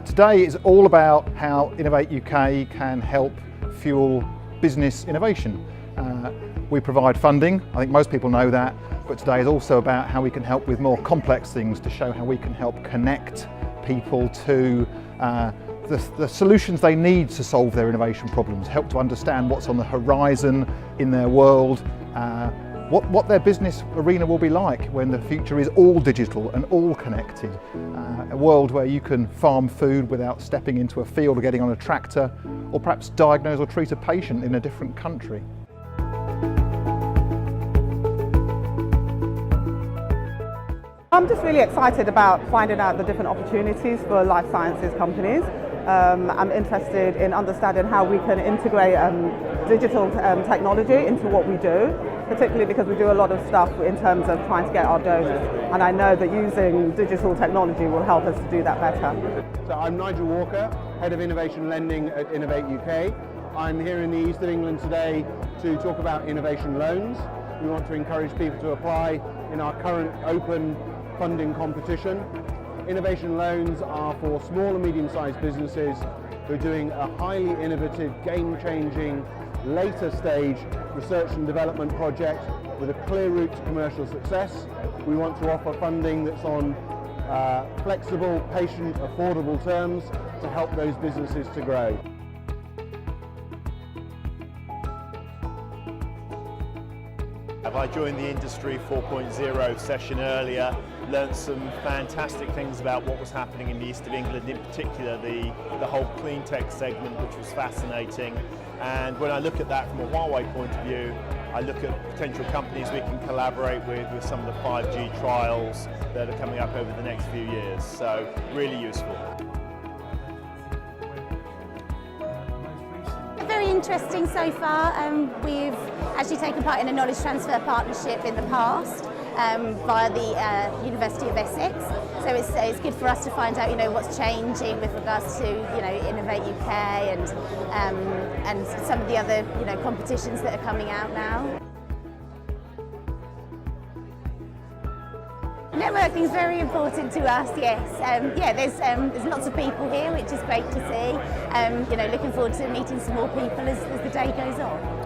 Today is all about how Innovate UK can help fuel business innovation. We provide funding, I think most people know that, but today is also about how we can help with more complex things to show how we can help connect people to the solutions they need to solve their innovation problems, help to understand what's on the horizon in their world, what their business arena will be like when the future is all digital and all connected. A world where you can farm food without stepping into a field or getting on a tractor, or perhaps diagnose or treat a patient in a different country. I'm just really excited about finding out the different opportunities for life sciences companies. I'm interested in understanding how we can integrate digital technology into what we do, particularly because we do a lot of stuff in terms of trying to get our donors, and I know that using digital technology will help us to do that better. So I'm Nigel Walker, Head of Innovation Lending at Innovate UK. I'm here in the East of England today to talk about innovation loans. We want to encourage people to apply in our current open funding competition. Innovation loans are for small and medium-sized businesses who are doing a highly innovative, game-changing, later stage research and development project with a clear route to commercial success. We want to offer funding that's on flexible, patient, affordable terms to help those businesses to grow. I joined the Industry 4.0 session earlier, learnt some fantastic things about what was happening in the East of England, in particular the whole clean tech segment, which was fascinating. And when I look at that from a Huawei point of view, I look at potential companies we can collaborate with some of the 5G trials that are coming up over the next few years. So really useful. Very interesting so far. We've actually taken part in a knowledge transfer partnership in the past via the University of Essex. So it's good for us to find out, what's changing with regards to, Innovate UK and some of the other, competitions that are coming out now. Networking is very important to us, yes. There's lots of people here, which is great to see. Looking forward to meeting some more people as the day goes on.